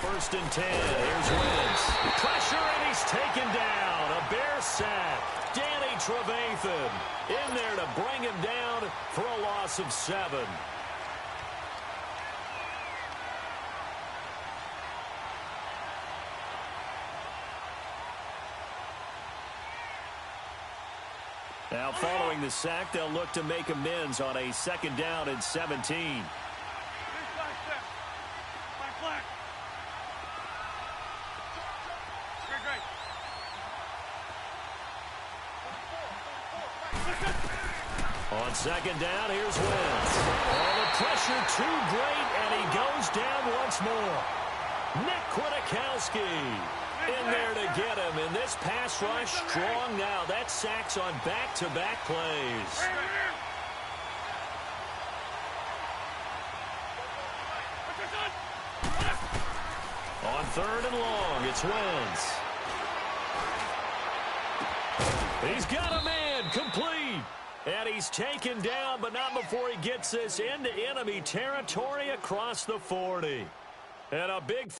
first and 10. Here's Wentz. Pressure, and he's taken down. A Bear sack. Danny Trevathan in there to bring him down for a loss of 7. Now, following the sack, they'll look to make amends on a 2nd down and 17. On 2nd down, here's Wentz. Oh, the pressure too great, and he goes down once more. Nick Kwiatkowski in there to get him, and this pass rush strong now. That sacks on back-to-back plays. On 3rd and long, it's Wentz. He's got a man, complete. And he's taken down, but not before he gets this into enemy territory across the 40. And a big...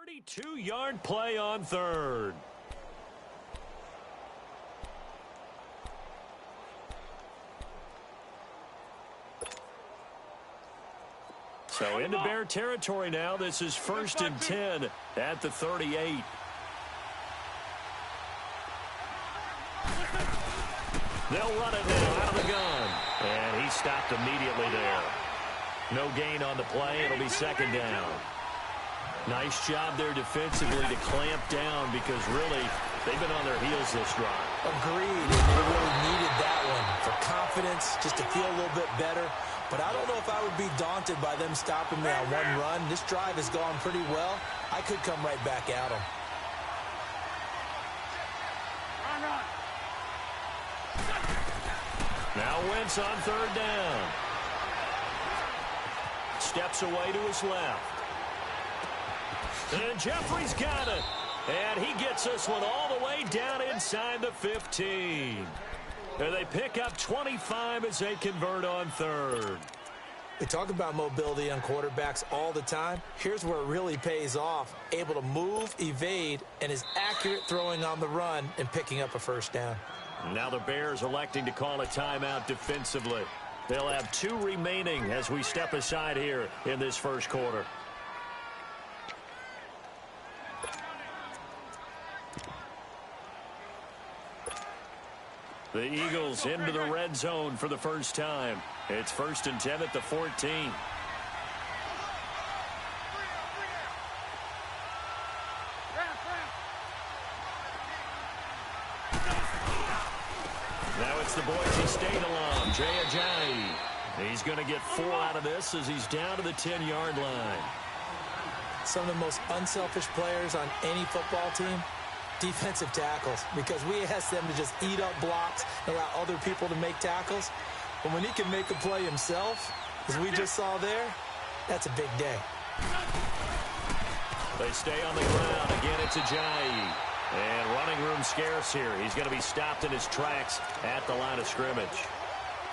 ...32-yard play on 3rd. So into Bear territory now. This is 1st and 10 at the 38. They'll run it now out of the gun. And he stopped immediately there. No gain on the play. It'll be 2nd down. Nice job there defensively to clamp down because really they've been on their heels this drive. Agreed. They really needed that one for confidence, just to feel a little bit better. But I don't know if I would be daunted by them stopping me on one run. This drive has gone pretty well. I could come right back at them. Now Wentz on 3rd down. Steps away to his left. And Jeffrey's got it. And he gets this one all the way down inside the 15. And they pick up 25 as they convert on 3rd. We talk about mobility on quarterbacks all the time. Here's where it really pays off. Able to move, evade, and is accurate throwing on the run and picking up a 1st down. Now the Bears electing to call a timeout defensively. They'll have 2 remaining as we step aside here in this 1st quarter. The Eagles into the red zone for the first time. It's 1st and 10 at the 14. Now it's the Boise State alum, Jay Ajayi. He's going to get 4 out of this as he's down to the 10-yard line. Some of the most unselfish players on any football team, defensive tackles, because we ask them to just eat up blocks and allow other people to make tackles. But when he can make a play himself, as we just saw there, that's a big day. They stay on the ground. Again, it's Ajayi. And running room scarce here. He's going to be stopped in his tracks at the line of scrimmage.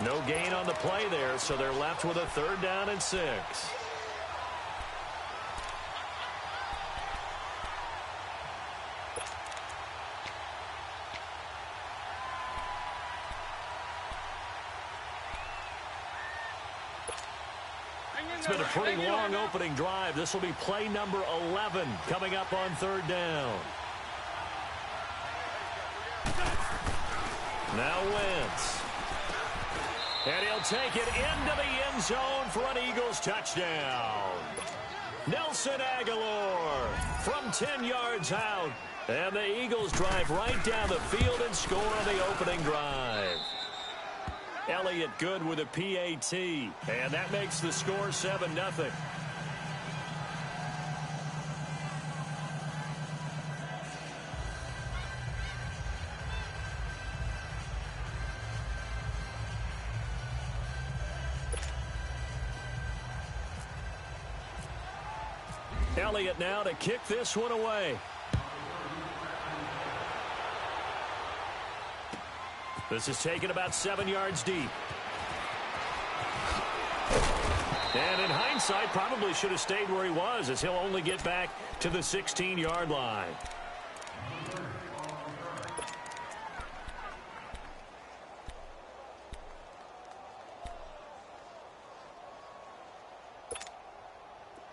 No gain on the play there, so they're left with a 3rd down and 6. It's been a pretty long opening drive. This will be play number 11 coming up on 3rd down. Now Wentz. And he'll take it into the end zone for an Eagles touchdown. Nelson Aguilar from 10 yards out. And the Eagles drive right down the field and score on the opening drive. Elliott good with a PAT. And that makes the score 7-0. Elliott now to kick this one away. This is taken about 7 yards deep. And in hindsight, probably should have stayed where he was, as he'll only get back to the 16-yard line.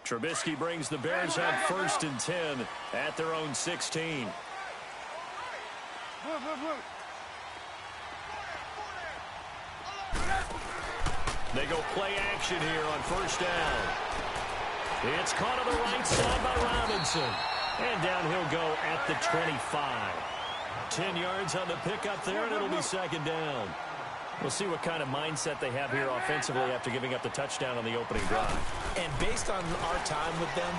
Trubisky brings the Bears up 1st and 10 at their own 16. They go play action here on 1st down. It's caught on the right side by Robinson. And down he'll go at the 25. 10 yards on the pickup there, and it'll be 2nd down. We'll see what kind of mindset they have here offensively after giving up the touchdown on the opening drive. And based on our time with them,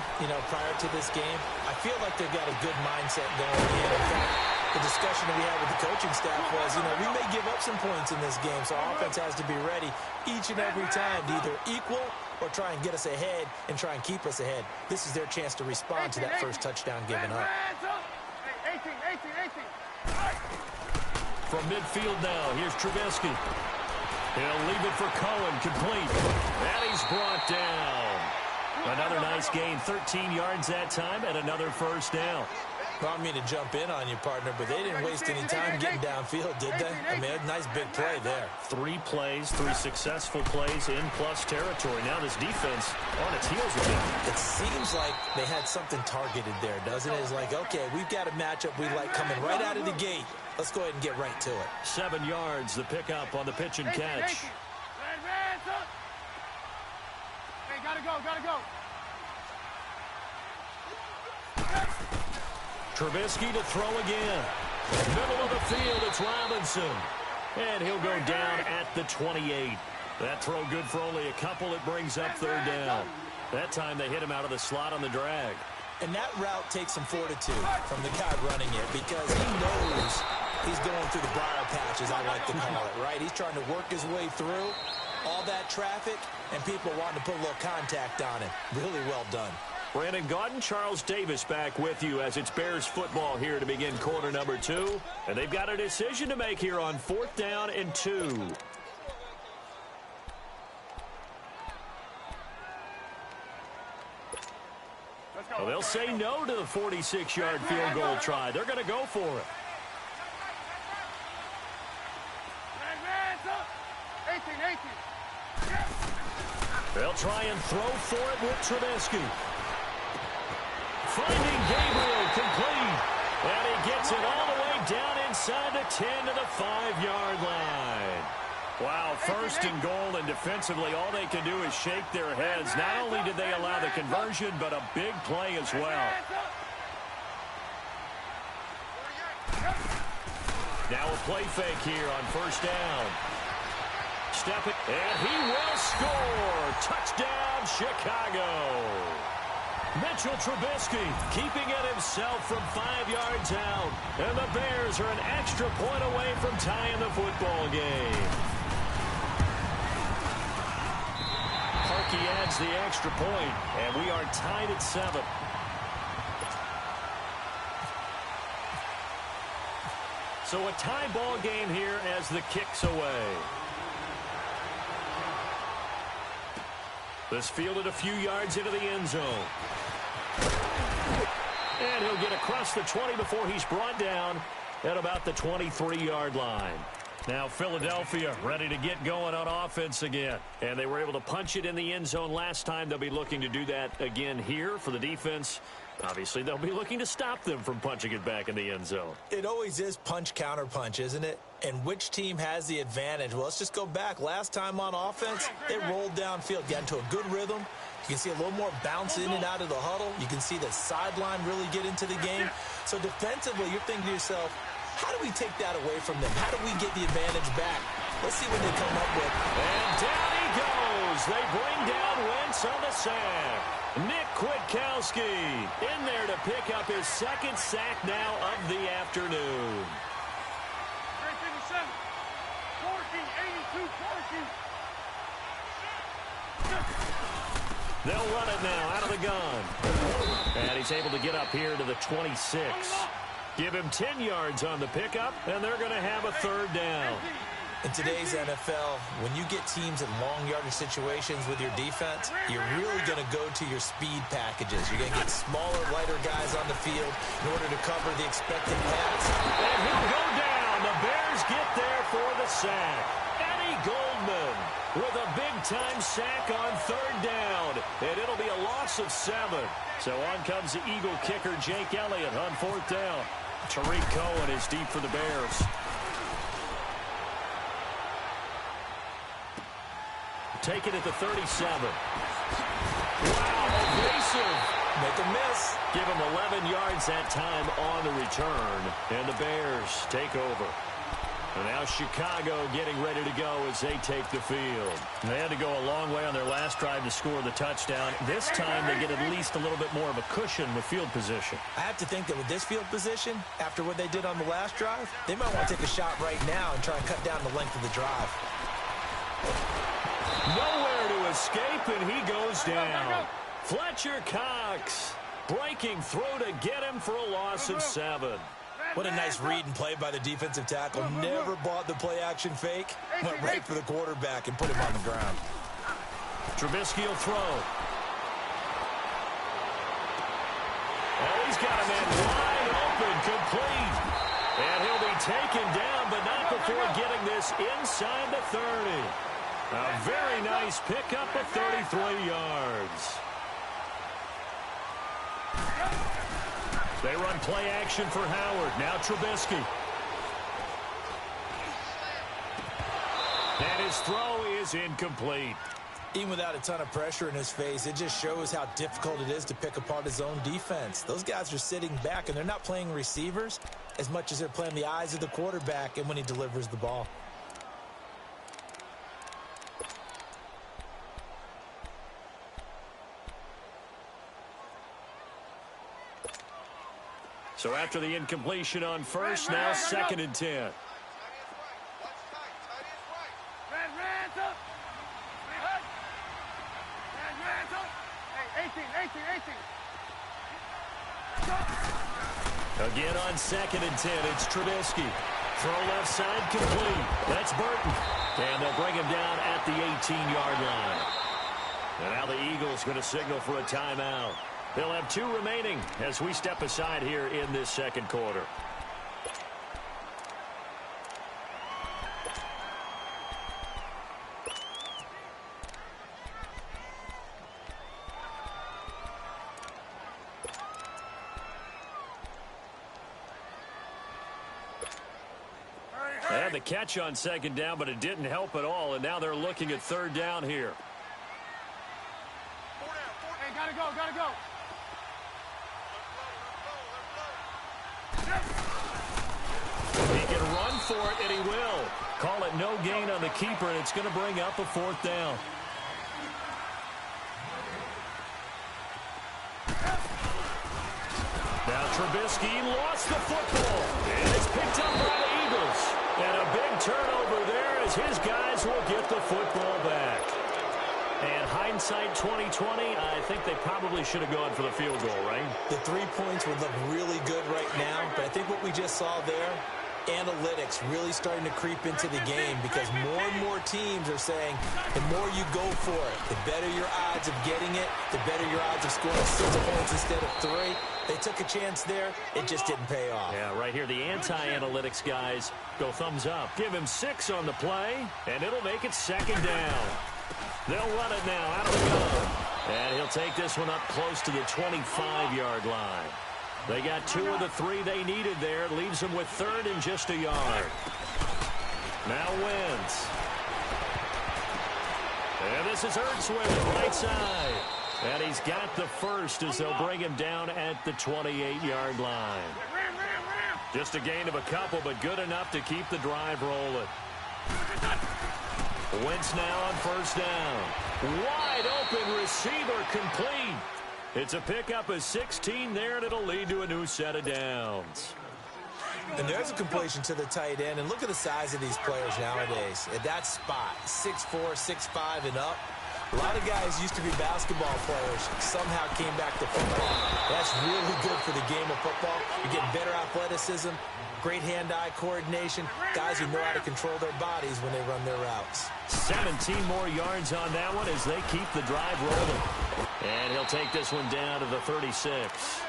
prior to this game, I feel like they've got a good mindset going in. In fact, the discussion that we had with the coaching staff was, we may give up some points in this game, so our offense has to be ready each and every time to either equal or try and get us ahead and try and keep us ahead. This is their chance to respond to that first touchdown given up. 18. From midfield now, here's Trubisky. He'll leave it for Cohen, complete. And he's brought down. Another nice gain, 13 yards that time, and another 1st down. Well, I mean to jump in on you, partner, but they didn't waste any time getting downfield, did they? I mean, a nice big play there. 3 plays, 3 successful plays in plus territory. Now this defense on its heels again. It seems like they had something targeted there, doesn't it? It's like, okay, we've got a matchup we like coming right out of the gate. Let's go ahead and get right to it. 7 yards, the pickup on the pitch and catch. Hey, gotta go. Trubisky to throw again. Middle of the field, it's Robinson. And he'll go down at the 28. That throw good for only a couple. It brings up 3rd down. That time they hit him out of the slot on the drag. And that route takes some fortitude from the guy running it because he knows he's going through the briar patch, as I like to call it, right? He's trying to work his way through all that traffic, and people wanting to put a little contact on him. Really well done. Brandon Gaudin, Charles Davis back with you as it's Bears football here to begin quarter number 2. And they've got a decision to make here on 4th down and 2. Well, they'll say no to the 46-yard field goal try. They're going to go for it. 18. They'll try and throw for it with Trubisky. Finding Gabriel complete. And he gets it all the way down inside the 10 to the 5-yard line. Wow, 1st and goal, and defensively all they can do is shake their heads. Not only did they allow the conversion, but a big play as well. Now a play fake here on 1st down. Stepping, and he will score. Touchdown, Chicago. Mitchell Trubisky keeping it himself from 5 yards out. And the Bears are an extra point away from tying the football game. Parkey adds the extra point, and we are tied at 7. So a tie ball game here as the kick's away. This fielded a few yards into the end zone. And he'll get across the 20 before he's brought down at about the 23-yard line. Now Philadelphia ready to get going on offense again. And they were able to punch it in the end zone last time. They'll be looking to do that again here for the defense. Obviously, they'll be looking to stop them from punching it back in the end zone. It always is punch, counter punch, isn't it? And which team has the advantage? Well, let's just go back. Last time on offense, they rolled downfield, got into a good rhythm. You can see a little more bounce in and out of the huddle. You can see the sideline really get into the game. So defensively, you're thinking to yourself, how do we take that away from them? How do we get the advantage back? Let's see what they come up with. And down he goes. They bring down Wentz on the sack. Nick Kwiatkowski in there to pick up his second sack now of the afternoon. 42, 40. They'll run it now out of the gun. And he's able to get up here to the 26. Give him 10 yards on the pickup, and they're going to have a third down. In today's NFL, when you get teams in long yardage situations with your defense, you're really going to go to your speed packages. You're going to get smaller, lighter guys on the field in order to cover the expected pass. And he'll go down. The Bears get there for the sack. Eddie Goldman with a big-time sack on third down. And it'll be a loss of 7. So on comes the Eagle kicker, Jake Elliott, on fourth down. Tariq Cohen is deep for the Bears. Take it at the 37. Wow, evasive. Make a miss. Give him 11 yards that time on the return. And the Bears take over. And now Chicago getting ready to go as they take the field. They had to go a long way on their last drive to score the touchdown. This time they get at least a little bit more of a cushion with field position. I have to think that with this field position, after what they did on the last drive, they might want to take a shot right now and try and cut down the length of the drive. Nowhere to escape, and he goes down. Fletcher Cox breaking through to get him for a loss of 7. What a nice read and play by the defensive tackle. Never bought the play-action fake. Went right for the quarterback and put him on the ground. Trubisky will throw. Oh, he's got a man wide open, complete. And he'll be taken down, but not before getting this inside the 30. A very nice pickup of 33 yards. They run play action for Howard. Now Trubisky. And his throw is incomplete. Even without a ton of pressure in his face, it just shows how difficult it is to pick apart his own defense. Those guys are sitting back, and they're not playing receivers as much as they're playing the eyes of the quarterback and when he delivers the ball. So after the incompletion on first, now 2nd and 10. Again on 2nd and 10, it's Trubisky. Throw left side, complete. That's Burton. And they'll bring him down at the 18-yard line. And now the Eagles going to signal for a timeout. They'll have 2 remaining as we step aside here in this second quarter. They had the catch on 2nd down, but it didn't help at all, and now they're looking at 3rd down here. Hey, gotta go, gotta go. He can run for it, and he will. Call it no gain on the keeper, and it's going to bring up a 4th down. Now Trubisky lost the football, and it's picked up by the Eagles. And a big turnover there as his guys will get the football back. And hindsight 2020, I think they probably should have gone for the field goal, right? The 3 points would look really good right now, but I think what we just saw there, analytics really starting to creep into the game because more and more teams are saying the more you go for it, the better your odds of getting it, the better your odds of scoring 6 points instead of 3. They took a chance there. It just didn't pay off. Yeah, right here, the anti-analytics guys go thumbs up. Give him 6 on the play, and it'll make it 2nd down. They'll run it now out of the gun. And he'll take this one up close to the 25-yard line. They got 2 of the 3 they needed there. Leaves them with 3rd and just a yard. Now Wentz. And this is Ertz with it, right side. And he's got the first as they'll bring him down at the 28-yard line. Just a gain of a couple, but good enough to keep the drive rolling. Wentz now on first down. Wide open receiver complete. It's a pickup of 16 there, and it'll lead to a new set of downs. And there's a completion to the tight end. And look at the size of these players nowadays. At that spot, 6'4", 6'5", and up. A lot of guys used to be basketball players, somehow came back to football. That's really good for the game of football. You're getting better athleticism, great hand-eye coordination, guys who know how to control their bodies when they run their routes. 17 more yards on that one as they keep the drive rolling. And he'll take this one down to the 36.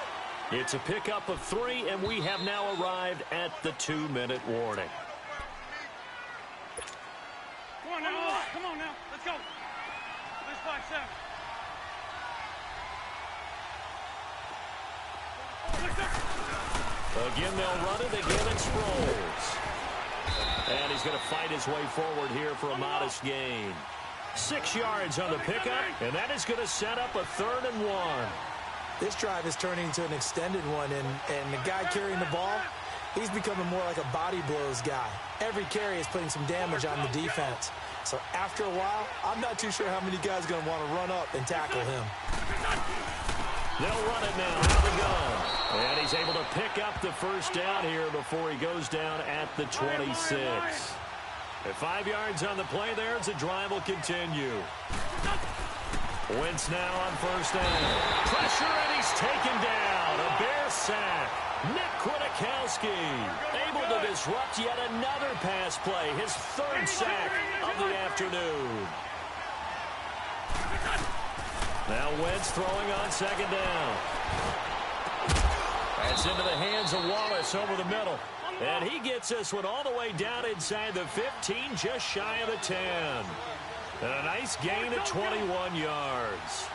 It's a pickup of 3, and we have now arrived at the 2-minute warning. Come on now, let's go. Let's 5-7. Again, they'll run it. Again, it's Sproles. And he's going to fight his way forward here for a modest gain. 6 yards on the pickup, and that is going to set up a 3rd and 1. This drive is turning into an extended one, and the guy carrying the ball, he's becoming more like a body blows guy. Every carry is putting some damage on the defense. So after a while, I'm not too sure how many guys are going to want to run up and tackle him. They'll run it now out of the gun. And he's able to pick up the first down here before he goes down at the 26. At 5 yards on the play there, as the drive will continue. Wentz now on first down. Pressure, and he's taken down. A Bear sack. Nick Kwiatkowski able to disrupt yet another pass play. His 3rd sack of the afternoon. Now Wentz throwing on second down. That's into the hands of Wallace over the middle. And he gets this one all the way down inside the 15, just shy of the 10. And a nice gain of 21 yards.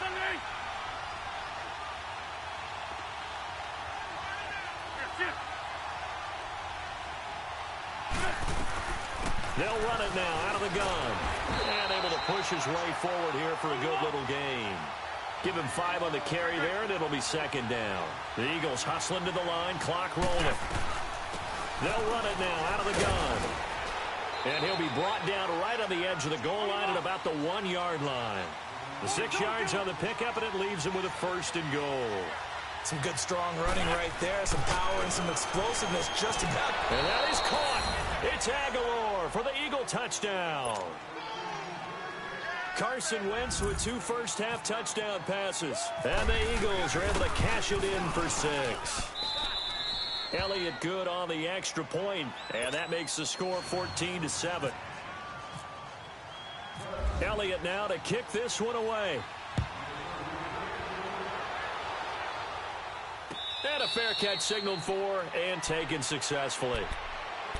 Sunday. They'll run it now out of the gun. And able to push his way forward here for a good little gain. Give him 5 on the carry there, and it'll be second down. The Eagles hustling to the line, clock rolling. They'll run it now out of the gun. And he'll be brought down right on the edge of the goal line at about the 1-yard line. The 6 yards on the pickup, and it leaves him with a 1st and goal. Some good, strong running right there. Some power and some explosiveness just about. And that is caught. It's Aguilar for the Eagle touchdown. Carson Wentz with 2 first-half touchdown passes. And the Eagles are able to cash it in for 6. Elliott good on the extra point, and that makes the score 14-7. Elliott now to kick this one away. And a fair catch signaled for and taken successfully.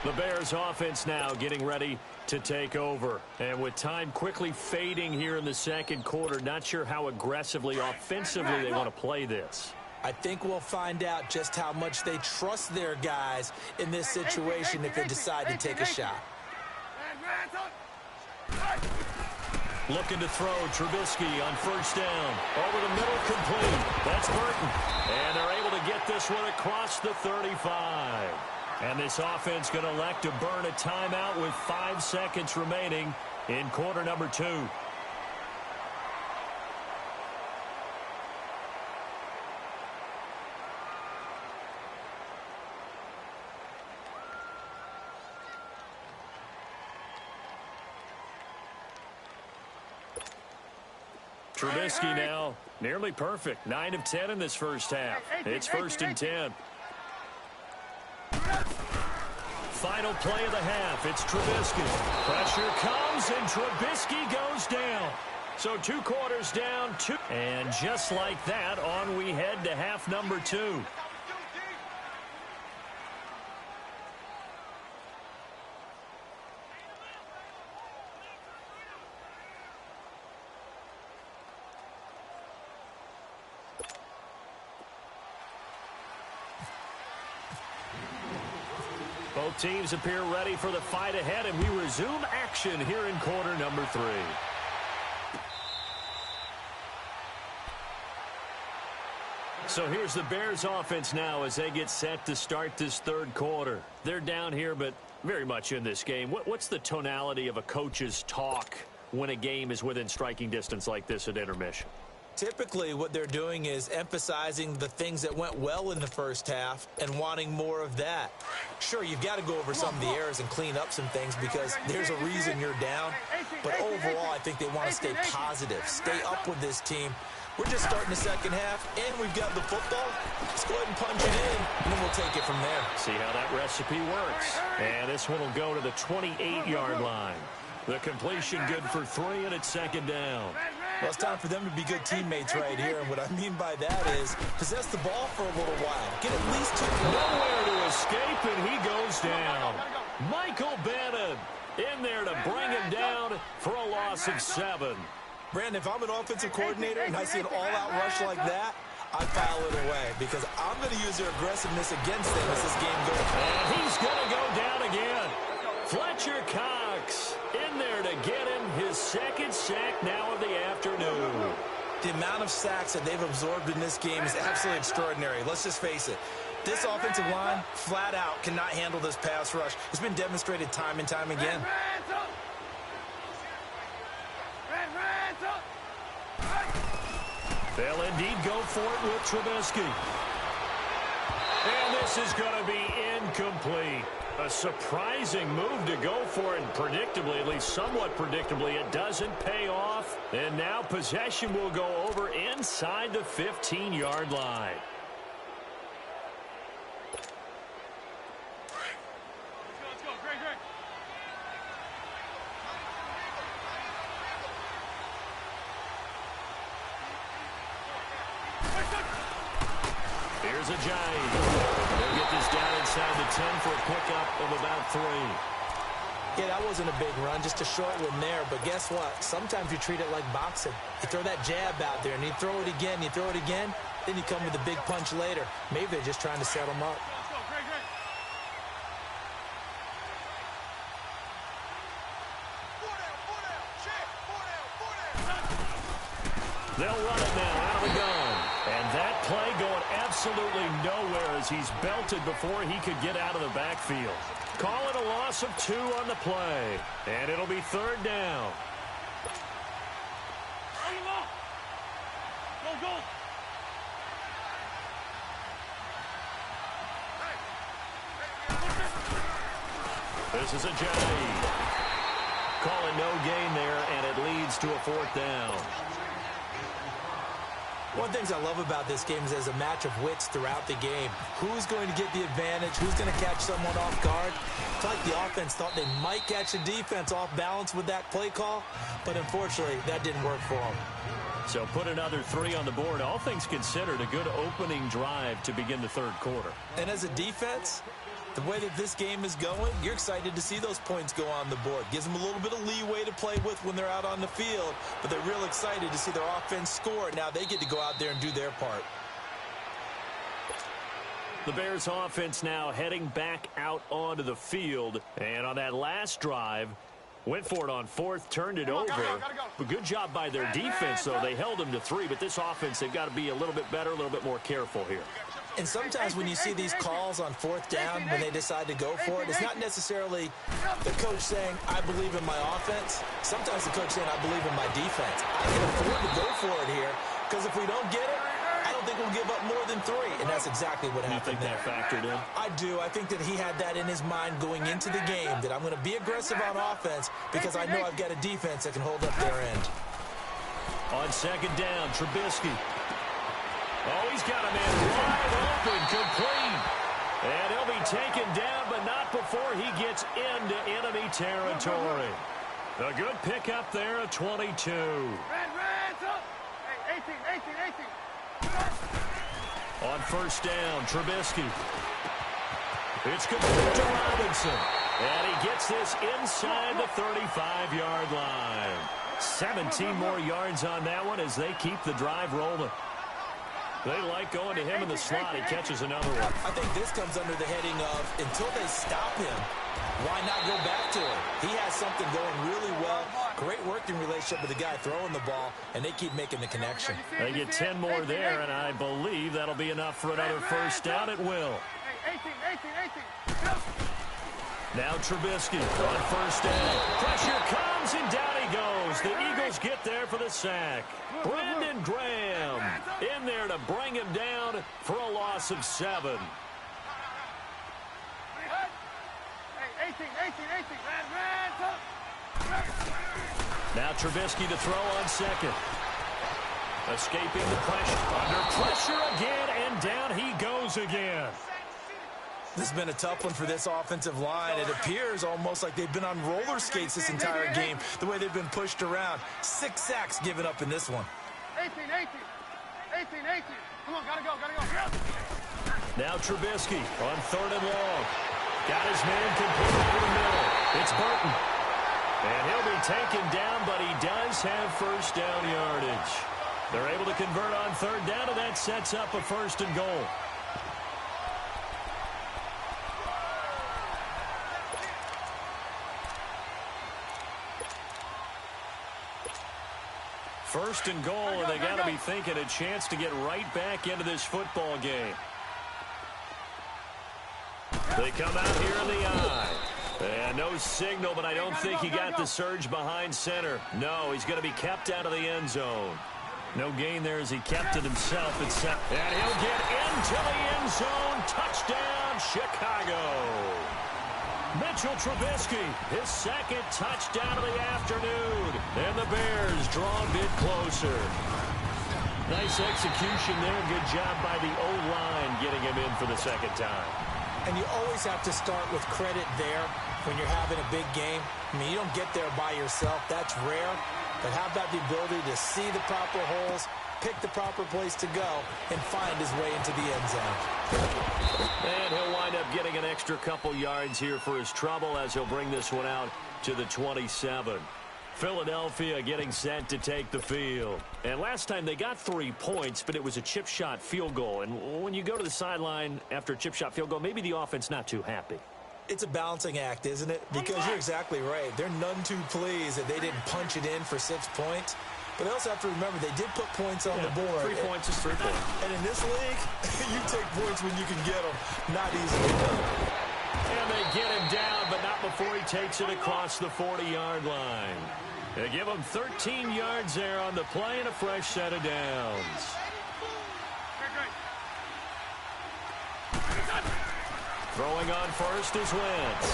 The Bears offense now getting ready to take over. And with time quickly fading here in the second quarter, not sure how aggressively, offensively they want to play this. I think we'll find out just how much they trust their guys in this situation if they decide to take a shot. Looking to throw Trubisky on first down. Over the middle, complete. That's Burton. And they're able to get this one across the 35. And this offense going to elect to burn a timeout with 5 seconds remaining in quarter number 2. Trubisky now nearly perfect. 9 of 10 in this first half. It's 1st and 10. Final play of the half. It's Trubisky. Pressure comes, and Trubisky goes down. So 2 quarters down, 2. And just like that, on we head to half number 2. Both teams appear ready for the fight ahead, and we resume action here in quarter number 3. So here's the Bears offense now as they get set to start this third quarter. They're down here, but very much in this game. What's the tonality of a coach's talk when a game is within striking distance like this at intermission? Typically, what they're doing is emphasizing the things that went well in the first half and wanting more of that. Sure, you've got to go over some of the errors and clean up some things because there's a reason you're down. But overall, I think they want to stay positive, stay up with this team. We're just starting the second half, and we've got the football. Let's go ahead and punch it in, and then we'll take it from there. See how that recipe works. And this one will go to the 28-yard line. The completion good for 3, and it's second down. Well, it's time for them to be good teammates right here, and what I mean by that is possess the ball for a little while. Get at least 2 points. Nowhere to escape, and he goes down. Michael Bannon in there to bring him down for a loss of 7. Brandon, if I'm an offensive coordinator and I see an all-out rush like that, I file it away because I'm going to use their aggressiveness against them as this game goes. And he's going to go down again. Fletcher Cox in there to get him his second sack now of the afternoon. The amount of sacks that they've absorbed in this game is absolutely extraordinary. Let's just face it. This offensive line, flat out, cannot handle this pass rush. It's been demonstrated time and time again. They'll indeed go for it with Trubisky. And this is going to be incomplete. A surprising move to go for it, and predictably, at least somewhat predictably, it doesn't pay off. And now possession will go over inside the 15-yard line. Let's go. Great. Here's a giant. They'll get this down inside the 10 for a pickup of about 3. Yeah, that wasn't a big run, just a short one there. But guess what? Sometimes you treat it like boxing. You throw that jab out there, and you throw it again, then you come with a big punch later. Maybe they're just trying to set them up. Let's go. Great. They'll run it now out of the gun. And that play going absolutely nowhere as he's belted before he could get out of the backfield. Call it a loss of 2 on the play. And it'll be third down. Go. This is a J. Calling no gain there, and it leads to a 4th down. One of the things I love about this game is there's a match of wits throughout the game. Who's going to get the advantage? Who's going to catch someone off guard? It's like the offense thought they might catch the defense off balance with that play call, but unfortunately, that didn't work for them. So put another 3 on the board. All things considered, a good opening drive to begin the third quarter. And as a defense, the way that this game is going, you're excited to see those points go on the board. Gives them a little bit of leeway to play with when they're out on the field, but they're real excited to see their offense score. Now they get to go out there and do their part. The Bears offense now heading back out onto the field. And on that last drive, went for it on 4th, turned it over. But good job by their defense, though. They held them to 3, but this offense, they've got to be a little bit better, a little bit more careful here. And sometimes when you see these calls on 4th down, when they decide to go for it, it's not necessarily the coach saying, I believe in my offense. Sometimes the coach saying, I believe in my defense. I can afford to go for it here, because if we don't get it, I don't think we'll give up more than 3. And that's exactly what happened there. You think that factored in? I do. I think that he had that in his mind going into the game, that I'm going to be aggressive on offense because I know I've got a defense that can hold up their end. On second down, Trubisky. Oh, he's got a man wide open, complete. And he'll be taken down, but not before he gets into enemy territory. A good pickup there at 22. Hey, 18. On first down, Trubisky. It's complete to Robinson. And he gets this inside the 35-yard line. 17 more yards on that one as they keep the drive rolling. They like going to him in the slot. He catches another one. I think this comes under the heading of until they stop him, why not go back to him? He has something going really well. Great working relationship with the guy throwing the ball, and they keep making the connection. They get 10 more there, and I believe that'll be enough for another first down at will. 18. Now Trubisky on first down. Pressure comes, and down he goes. The Eagles get there for the sack. Brandon Graham in there to bring him down for a loss of 7. 18. Now Trubisky to throw on second. Escaping the pressure. Under pressure again, and down he goes again. This has been a tough one for this offensive line. It appears almost like they've been on roller skates this entire game, the way they've been pushed around. 6 sacks given up in this one. 18. Come on, gotta go. Now Trubisky on third and long. Got his man complete over the middle. It's Burton. And he'll be taken down, but he does have first down yardage. They're able to convert on third down, and that sets up a first and goal. First and goal, and they got to be thinking a chance to get right back into this football game. They come out here in the eye. And no signal, but I don't think he got the surge behind center. No, he's going to be kept out of the end zone. No gain there as he kept it himself. And he'll get into the end zone. Touchdown, Chicago. Mitchell Trubisky, his second touchdown of the afternoon. And the Bears draw a bit closer. Nice execution there. Good job by the O-line getting him in for the second time. And you always have to start with credit there when you're having a big game. I mean, you don't get there by yourself. That's rare. But how about the ability to see the proper holes, pick the proper place to go, and find his way into the end zone. And he'll wind up getting an extra couple yards here for his trouble as he'll bring this one out to the 27. Philadelphia getting set to take the field. And last time they got 3 points, but it was a chip shot field goal. And when you go to the sideline after a chip shot field goal, maybe the offense not too happy. It's a balancing act, isn't it? Because you're exactly right. They're none too pleased that they didn't punch it in for 6 points. But they also have to remember they did put points on the board. 3 points is 3 points. And in this league, you take points when you can get them. Not easily done. And they get him down, but not before he takes it across the 40-yard line. They give him 13 yards there on the play and a fresh set of downs. Throwing on first is Wentz.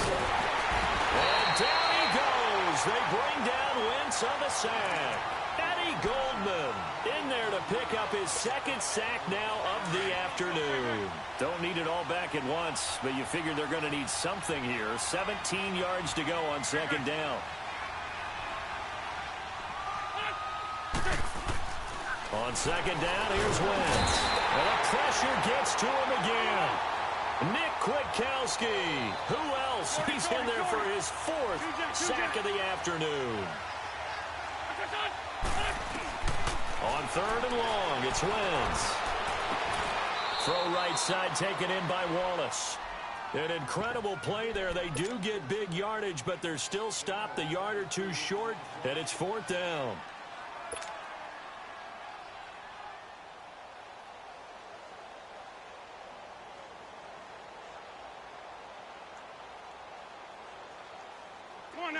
And down he goes. They bring down Wentz on the sack. Eddie Goldman in there to pick up his second sack now of the afternoon. Don't need it all back at once, but you figure they're going to need something here. 17 yards to go on second down. On second down, here's Wentz. And the pressure gets to him again. Nick Kwiatkowski. Who else? He's in there for his 4th sack of the afternoon. On third and long, it's Wentz. Throw right side taken in by Wallace. An incredible play there. They do get big yardage, but they're still stopped a yard or two short, and it's 4th down.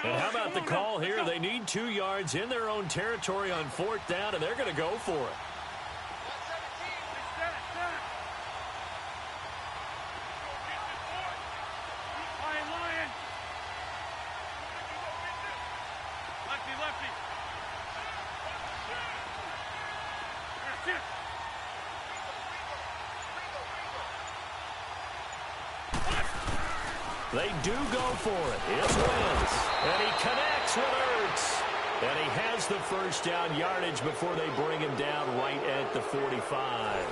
And how about the call here? They need 2 yards in their own territory on 4th down, and they're going to go for it. They do go for it. It's Wentz. And he connects with Ertz. And he has the first down yardage before they bring him down right at the 45.